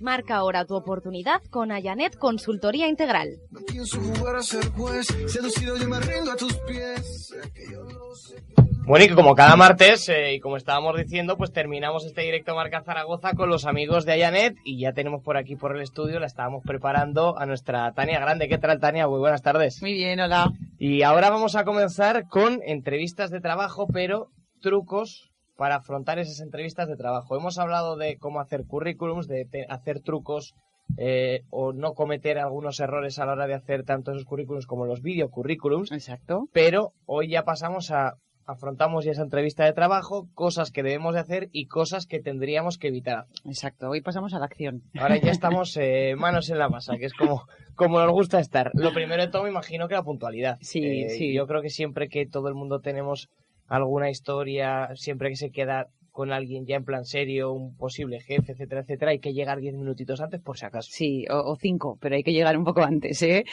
Marca ahora tu oportunidad con Ayanet Consultoría Integral. No pienso jugar a ser juez, seducido yo me rindo a tus pies. Bueno, y como cada martes, y como estábamos diciendo, pues terminamos este directo Marca Zaragoza con los amigos de Ayanet, y ya tenemos por aquí por el estudio, la estábamos preparando a nuestra Tania Grande. ¿Qué tal, Tania? Muy buenas tardes. Muy bien, hola. Y ahora vamos a comenzar con entrevistas de trabajo, pero trucos para afrontar esas entrevistas de trabajo. Hemos hablado de cómo hacer currículums, de hacer trucos o no cometer algunos errores a la hora de hacer tanto esos currículums como los videocurrículums. Exacto. Pero hoy ya afrontamos ya esa entrevista de trabajo, cosas que debemos de hacer y cosas que tendríamos que evitar. Exacto, hoy pasamos a la acción. Ahora ya estamos manos en la masa, que es como nos gusta estar. Lo primero de todo me imagino que la puntualidad. Sí. Yo creo que siempre que todo el mundo tenemos alguna historia, siempre que se queda con alguien ya en plan serio, un posible jefe, etcétera, etcétera, hay que llegar 10 minutitos antes por si acaso. Sí, o 5, pero hay que llegar un poco antes, ¿eh?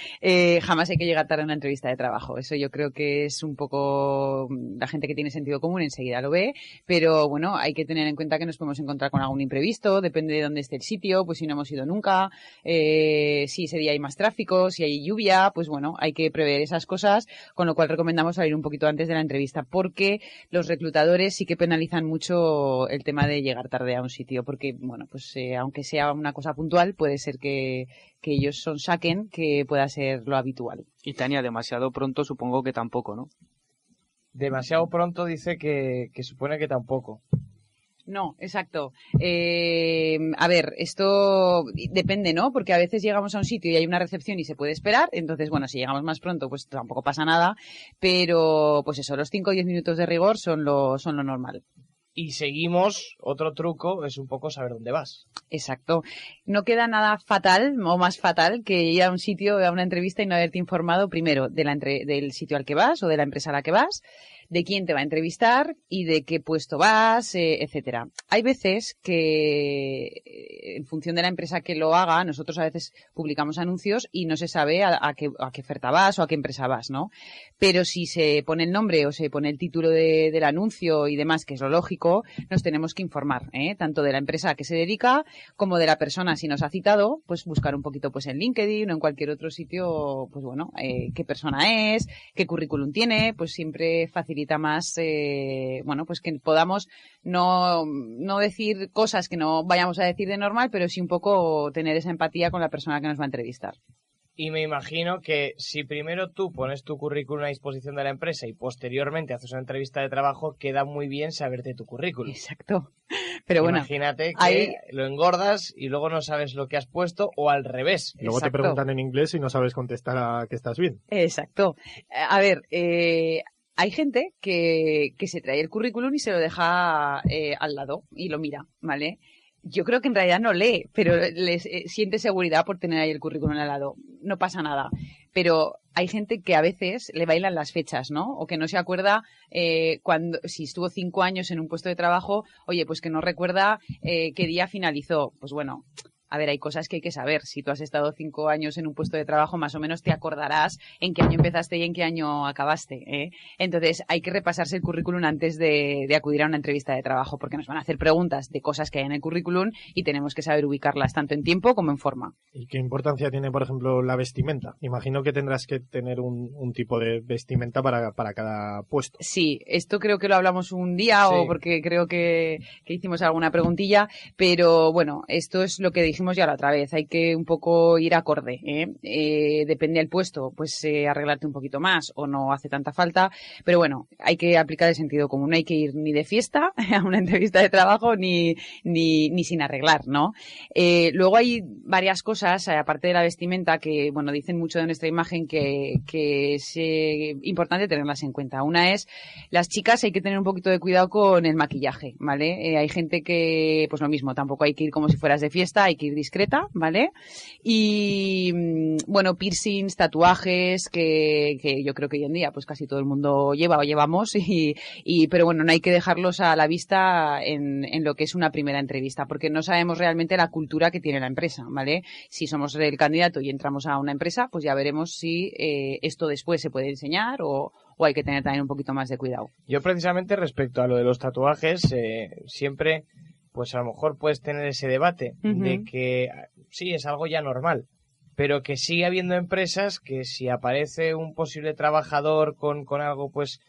Jamás hay que llegar tarde a una entrevista de trabajo. Eso yo creo que es un poco... La gente que tiene sentido común enseguida lo ve, pero bueno, hay que tener en cuenta que nos podemos encontrar con algún imprevisto, depende de dónde esté el sitio, pues si no hemos ido nunca, si ese día hay más tráfico, si hay lluvia, pues bueno, hay que prever esas cosas, con lo cual recomendamos salir un poquito antes de la entrevista, porque los reclutadores sí que penalizan mucho el tema de llegar tarde a un sitio, porque bueno, pues aunque sea una cosa puntual, puede ser que ellos saquen que pueda ser lo habitual. Y Tania, demasiado pronto supongo que tampoco, ¿no? Demasiado pronto dice que supone que tampoco. No, exacto. A ver, esto depende, ¿no? Porque a veces llegamos a un sitio y hay una recepción y se puede esperar. Entonces, bueno, si llegamos más pronto, pues tampoco pasa nada. Pero, pues eso, los 5 o 10 minutos de rigor son lo normal. Y seguimos, otro truco es un poco saber dónde vas. Exacto. No queda nada fatal o más fatal que ir a un sitio, a una entrevista y no haberte informado primero del sitio al que vas o de la empresa a la que vas, de quién te va a entrevistar y de qué puesto vas, etcétera. Hay veces que, en función de la empresa que lo haga, nosotros a veces publicamos anuncios y no se sabe a qué oferta vas o a qué empresa vas, ¿no? Pero si se pone el nombre o se pone el título del anuncio y demás, que es lo lógico, nos tenemos que informar, tanto de la empresa a que se dedica como de la persona. Si nos ha citado, pues buscar un poquito pues en LinkedIn o en cualquier otro sitio, pues bueno, qué persona es, qué currículum tiene, pues siempre facilita más, bueno, pues que podamos no decir cosas que no vayamos a decir de normal, pero sí un poco tener esa empatía con la persona que nos va a entrevistar. Y me imagino que si primero tú pones tu currículum a disposición de la empresa y posteriormente haces una entrevista de trabajo, queda muy bien saberte tu currículum. Exacto. Pero bueno, imagínate que lo engordas y luego no sabes lo que has puesto, o al revés. Luego te preguntan en inglés y no sabes contestar a que estás bien. Exacto. A ver, hay gente que se trae el currículum y se lo deja al lado y lo mira, ¿vale? Yo creo que en realidad no lee, pero siente seguridad por tener ahí el currículum al lado. No pasa nada. Pero hay gente que a veces le bailan las fechas, ¿no? O que no se acuerda si estuvo 5 años en un puesto de trabajo, oye, pues que no recuerda qué día finalizó. Pues bueno, a ver, hay cosas que hay que saber. Si tú has estado 5 años en un puesto de trabajo, más o menos te acordarás en qué año empezaste y en qué año acabaste, ¿eh? Entonces, hay que repasarse el currículum antes de acudir a una entrevista de trabajo, porque nos van a hacer preguntas de cosas que hay en el currículum y tenemos que saber ubicarlas tanto en tiempo como en forma. ¿Y qué importancia tiene, por ejemplo, la vestimenta? Imagino que tendrás que tener un tipo de vestimenta para cada puesto. Sí, esto creo que lo hablamos un día, sí, o porque creo que hicimos alguna preguntilla, pero bueno, esto es lo que dijimos ya la otra vez, hay que un poco ir acorde, depende del puesto, pues arreglarte un poquito más o no hace tanta falta, pero bueno, hay que aplicar el sentido común, no hay que ir ni de fiesta a una entrevista de trabajo ni sin arreglar, ¿no? Luego hay varias cosas, aparte de la vestimenta, que bueno, dicen mucho de nuestra imagen que es importante tenerlas en cuenta. Una es, las chicas hay que tener un poquito de cuidado con el maquillaje, ¿vale? Hay gente que, pues lo mismo, tampoco hay que ir como si fueras de fiesta, hay que ir discreta, ¿vale? Y bueno, piercings, tatuajes, que yo creo que hoy en día pues casi todo el mundo lleva o llevamos, pero bueno, no hay que dejarlos a la vista en lo que es una primera entrevista, porque no sabemos realmente la cultura que tiene la empresa, ¿vale? Si somos el candidato y entramos a una empresa, pues ya veremos si esto después se puede enseñar o hay que tener también un poquito más de cuidado. Yo precisamente respecto a lo de los tatuajes, siempre pues a lo mejor puedes tener ese debate de que sí, es algo ya normal, pero que sigue habiendo empresas que si aparece un posible trabajador con algo pues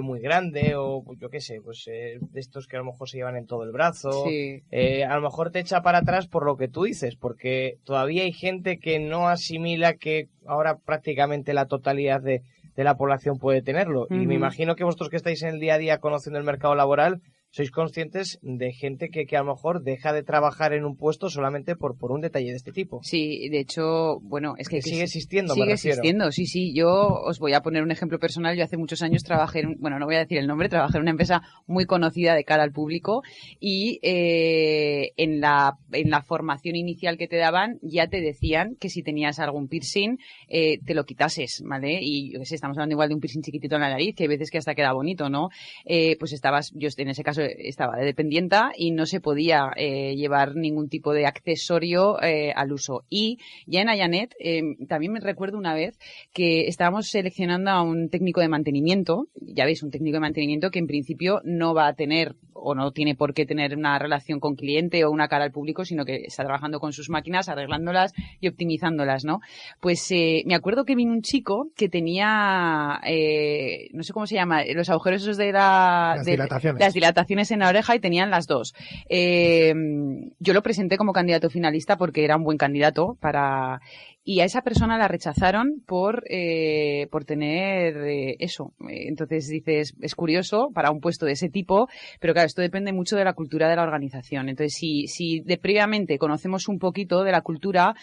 muy grande o yo qué sé, pues de estos que a lo mejor se llevan en todo el brazo, a lo mejor te echa para atrás por lo que tú dices, porque todavía hay gente que no asimila que ahora prácticamente la totalidad de la población puede tenerlo. Y me imagino que vosotros que estáis en el día a día conociendo el mercado laboral, sois conscientes de gente que a lo mejor deja de trabajar en un puesto solamente por un detalle de este tipo. Sí, de hecho, bueno, es que sigue existiendo, sigue me refiero. existiendo, sí. Yo os voy a poner un ejemplo personal. Yo hace muchos años trabajé bueno, no voy a decir el nombre, trabajé en una empresa muy conocida de cara al público y en la formación inicial que te daban ya te decían que si tenías algún piercing te lo quitases, ¿vale? Y yo qué sé, estamos hablando igual de un piercing chiquitito en la nariz, que hay veces que hasta queda bonito, ¿no? Pues yo en ese caso estaba de dependienta y no se podía llevar ningún tipo de accesorio al uso. Y ya en Ayanet también me recuerdo una vez que estábamos seleccionando a un técnico de mantenimiento, ya veis, un técnico de mantenimiento que en principio no va a tener o no tiene por qué tener una relación con cliente o una cara al público, sino que está trabajando con sus máquinas, arreglándolas y optimizándolas, ¿no? Pues me acuerdo que vino un chico que tenía, no sé cómo se llama, los agujeros esos de las dilataciones en la oreja, y tenían las dos. Yo lo presenté como candidato finalista porque era un buen candidato y a esa persona la rechazaron por tener eso. Entonces dices, es curioso para un puesto de ese tipo, pero claro, esto depende mucho de la cultura de la organización. Entonces, si previamente conocemos un poquito de la cultura,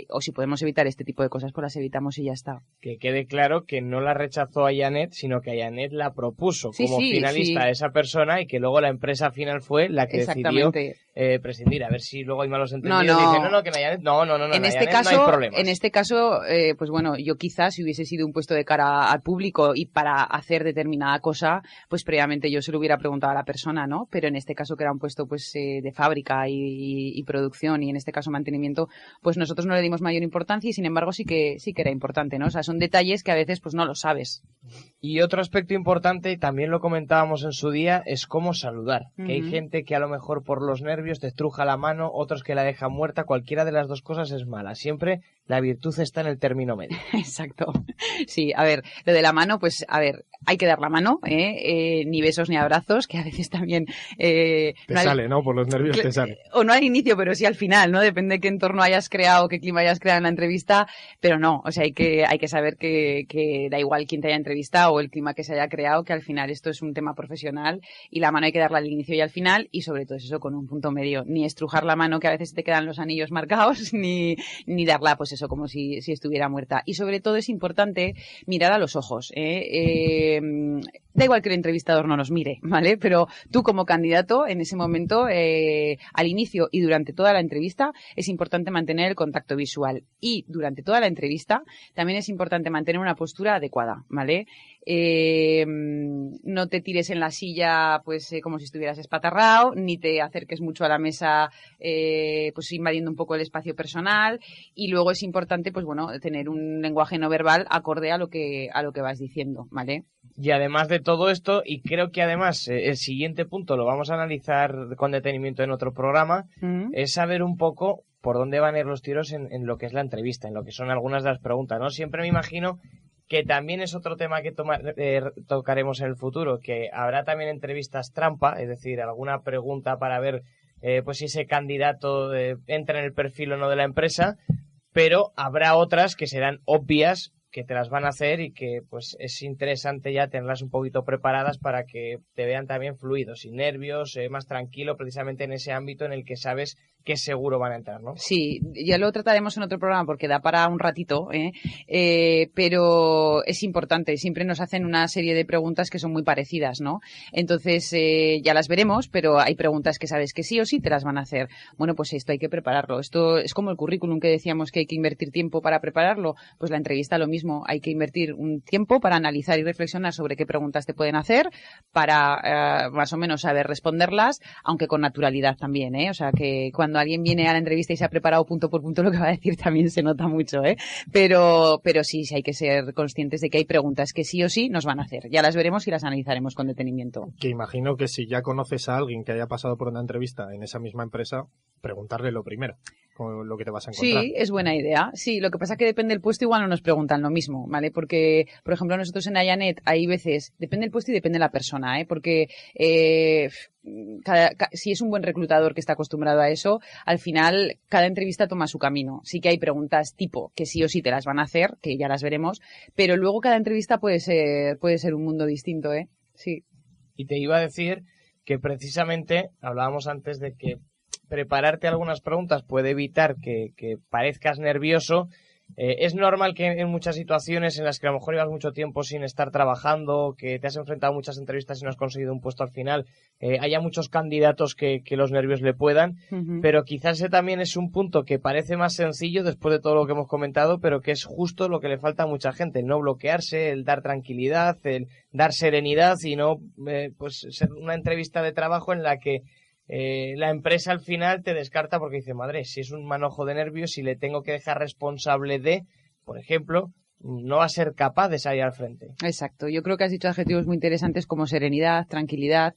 o si podemos evitar este tipo de cosas, pues las evitamos y ya está. Que quede claro que no la rechazó Ayanet, sino que Ayanet la propuso como finalista a esa persona y que luego la empresa final fue la que decidió prescindir. A ver si luego hay malos entendidos. Dicen, que Ayanet, no, en este caso, pues bueno, yo quizás si hubiese sido un puesto de cara al público y para hacer determinada cosa, pues previamente yo se lo hubiera preguntado a la persona, ¿no? Pero en este caso que era un puesto pues de fábrica y producción y en este caso mantenimiento, pues nosotros no le dimos mayor importancia y sin embargo sí que era importante, ¿no? O sea, son detalles que a veces pues no lo sabes. Y otro aspecto importante, y también lo comentábamos en su día, es cómo saludar. Que hay gente que a lo mejor por los nervios te estruja la mano, otros que la dejan muerta, cualquiera de las dos cosas es mala. Siempre la virtud está en el término medio. Exacto. Sí, a ver, lo de la mano, pues a ver, hay que dar la mano, ni besos ni abrazos, que a veces también... sale, ¿no? Por los nervios te sale. O no al inicio, pero sí al final, ¿no? Depende de qué entorno hayas creado, qué clima hayas creado en la entrevista, pero no, o sea, hay que saber que da igual quién te haya entrevistado o el clima que se haya creado, que al final esto es un tema profesional y la mano hay que darla al inicio y al final y sobre todo eso con un punto medio, ni estrujar la mano que a veces te quedan los anillos marcados, ni darla pues eso como si estuviera muerta. Y sobre todo es importante mirar a los ojos, da igual que el entrevistador no nos mire, ¿vale? Pero tú como candidato en ese momento, al inicio y durante toda la entrevista, es importante mantener el contacto visual. Y durante toda la entrevista también es importante mantener una postura adecuada, ¿vale? No te tires en la silla pues como si estuvieras espatarrado, ni te acerques mucho a la mesa pues invadiendo un poco el espacio personal, y luego es importante pues bueno tener un lenguaje no verbal acorde a lo que vas diciendo, ¿vale? Y además de todo esto, y creo que además el siguiente punto lo vamos a analizar con detenimiento en otro programa, es saber un poco por dónde van a ir los tiros en lo que es la entrevista, en lo que son algunas de las preguntas, ¿no? Siempre me imagino que también es otro tema que tocaremos en el futuro, que habrá también entrevistas trampa, es decir, alguna pregunta para ver pues si ese candidato entra en el perfil o no de la empresa, pero habrá otras que serán obvias, que te las van a hacer y que pues es interesante ya tenerlas un poquito preparadas para que te vean también fluido, sin nervios, más tranquilo, precisamente en ese ámbito en el que sabes que seguro van a entrar, ¿no? Sí, ya lo trataremos en otro programa porque da para un ratito, pero es importante, siempre nos hacen una serie de preguntas que son muy parecidas, ¿no? Entonces ya las veremos, pero hay preguntas que sabes que sí o sí te las van a hacer. Bueno, pues esto hay que prepararlo, esto es como el currículum que decíamos que hay que invertir tiempo para prepararlo, pues la entrevista lo mismo. mismo, hay que invertir un tiempo para analizar y reflexionar sobre qué preguntas te pueden hacer, para más o menos saber responderlas, aunque con naturalidad también, ¿eh? O sea, que cuando alguien viene a la entrevista y se ha preparado punto por punto lo que va a decir también se nota mucho, ¿eh? Pero sí hay que ser conscientes de que hay preguntas que sí o sí nos van a hacer. Ya las veremos y las analizaremos con detenimiento. Que imagino que si ya conoces a alguien que haya pasado por una entrevista en esa misma empresa, preguntarle lo primero, con lo que te vas a encontrar. Sí, es buena idea. Sí, lo que pasa es que depende del puesto, igual no nos preguntan lo mismo, ¿vale? Porque, por ejemplo, nosotros en Ayanet hay veces, depende del puesto y depende de la persona, ¿eh? Porque si es un buen reclutador que está acostumbrado a eso, al final cada entrevista toma su camino. Sí que hay preguntas tipo que sí o sí te las van a hacer, que ya las veremos, pero luego cada entrevista puede ser un mundo distinto, ¿eh? Sí. Y te iba a decir que precisamente hablábamos antes de que prepararte algunas preguntas puede evitar que parezcas nervioso. Es normal que en muchas situaciones en las que a lo mejor llevas mucho tiempo sin estar trabajando, que te has enfrentado a muchas entrevistas y no has conseguido un puesto al final, haya muchos candidatos que los nervios le puedan, pero quizás ese también es un punto que parece más sencillo después de todo lo que hemos comentado, pero que es justo lo que le falta a mucha gente, el no bloquearse, el dar tranquilidad, el dar serenidad y no pues ser una entrevista de trabajo en la que la empresa al final te descarta porque dice, madre, si es un manojo de nervios, si le tengo que dejar responsable de, por ejemplo, no va a ser capaz de salir al frente. Exacto. Yo creo que has dicho adjetivos muy interesantes como serenidad, tranquilidad.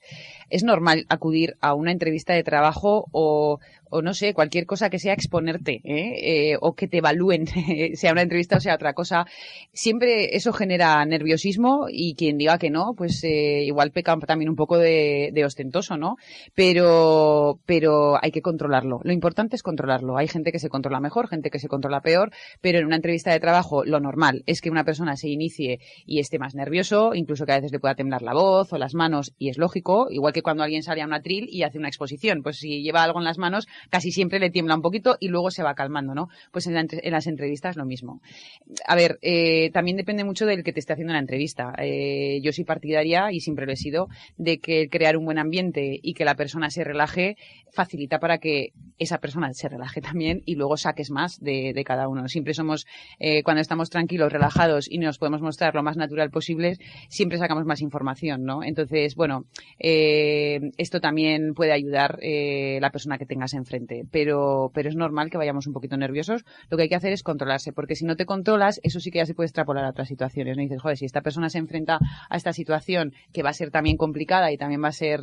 Es normal acudir a una entrevista de trabajo o no sé, cualquier cosa que sea exponerte, o que te evalúen, sea una entrevista o sea otra cosa. Siempre eso genera nerviosismo y quien diga que no, pues igual peca también un poco de ostentoso, ¿no? Pero hay que controlarlo. Lo importante es controlarlo. Hay gente que se controla mejor, gente que se controla peor, pero en una entrevista de trabajo lo normal es que una persona se inicie y esté más nervioso, incluso que a veces le pueda temblar la voz o las manos, y es lógico, igual que cuando alguien sale a un atril y hace una exposición, pues si lleva algo en las manos casi siempre le tiembla un poquito y luego se va calmando, ¿no? Pues en las entrevistas lo mismo. A ver, también depende mucho del que te esté haciendo la entrevista. Yo soy partidaria, y siempre lo he sido, de que crear un buen ambiente y que la persona se relaje facilita para que esa persona se relaje también y luego saques más de cada uno. Siempre somos, cuando estamos tranquilos, relajados y nos podemos mostrar lo más natural posible, siempre sacamos más información, ¿no? Entonces, bueno, esto también puede ayudar la persona que tengas enfrente, pero es normal que vayamos un poquito nerviosos. Lo que hay que hacer es controlarse, porque si no te controlas, eso sí que ya se puede extrapolar a otras situaciones, ¿no? Y dices, joder, si esta persona se enfrenta a esta situación que va a ser también complicada y también va a ser,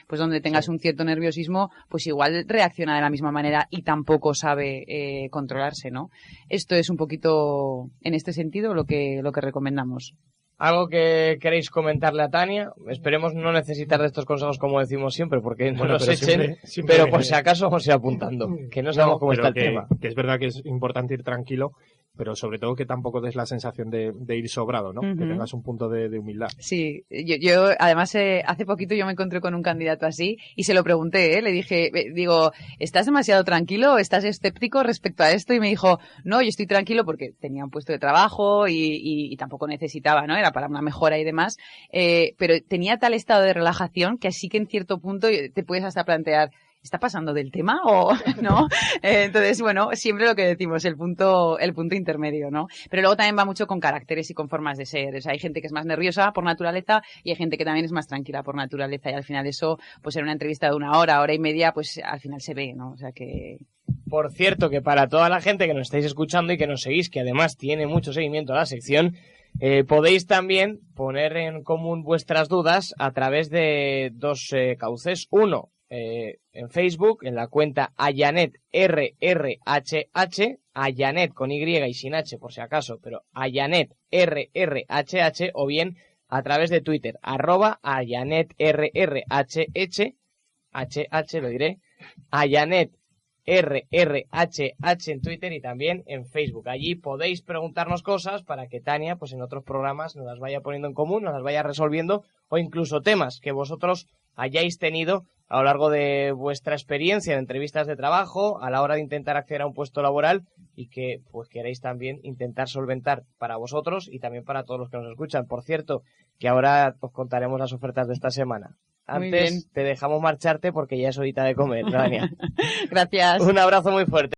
pues donde tengas un cierto nerviosismo, pues igual reacciona de la misma manera y tampoco sabe controlarse, ¿no? Esto es un poquito, en este sentido, lo que recomendamos. ¿Algo que queréis comentarle a Tania? Esperemos no necesitar de estos consejos como decimos siempre, porque no nos echen, siempre, pero por si acaso vamos a ir apuntando, que no sabemos cómo está el tema. Que es verdad que es importante ir tranquilo, pero sobre todo que tampoco des la sensación de ir sobrado, ¿no? Que tengas un punto de humildad. Sí, yo además hace poquito yo me encontré con un candidato así y se lo pregunté, le dije, digo, ¿estás demasiado tranquilo? ¿Estás escéptico respecto a esto? Y me dijo, no, yo estoy tranquilo porque tenía un puesto de trabajo y tampoco necesitaba, ¿no? Era para una mejora y demás, pero tenía tal estado de relajación que así que en cierto punto te puedes hasta plantear, ¿está pasando del tema o no? Entonces, bueno, siempre lo que decimos, el punto intermedio, ¿no? Pero luego también va mucho con caracteres y con formas de ser. O sea, hay gente que es más nerviosa por naturaleza y hay gente que también es más tranquila por naturaleza, y al final eso, pues en una entrevista de una hora y media, pues al final se ve, ¿no? O sea que... Por cierto, que para toda la gente que nos estáis escuchando y que nos seguís, que además tiene mucho seguimiento a la sección, podéis también poner en común vuestras dudas a través de dos cauces. Uno, en Facebook, en la cuenta Ayanet RRHH, Ayanet con Y y sin H por si acaso, pero Ayanet RRHH, o bien a través de Twitter, @AyanetRRHH, HH lo diré, Ayanet RRHH en Twitter y también en Facebook. Allí podéis preguntarnos cosas para que Tania, pues en otros programas, nos las vaya poniendo en común, nos las vaya resolviendo, o incluso temas que vosotros hayáis tenido a lo largo de vuestra experiencia en entrevistas de trabajo, a la hora de intentar acceder a un puesto laboral, y que pues queréis también intentar solventar para vosotros y también para todos los que nos escuchan. Por cierto, que ahora os contaremos las ofertas de esta semana. Antes te dejamos marcharte porque ya es horita de comer, Tania. Gracias. Un abrazo muy fuerte.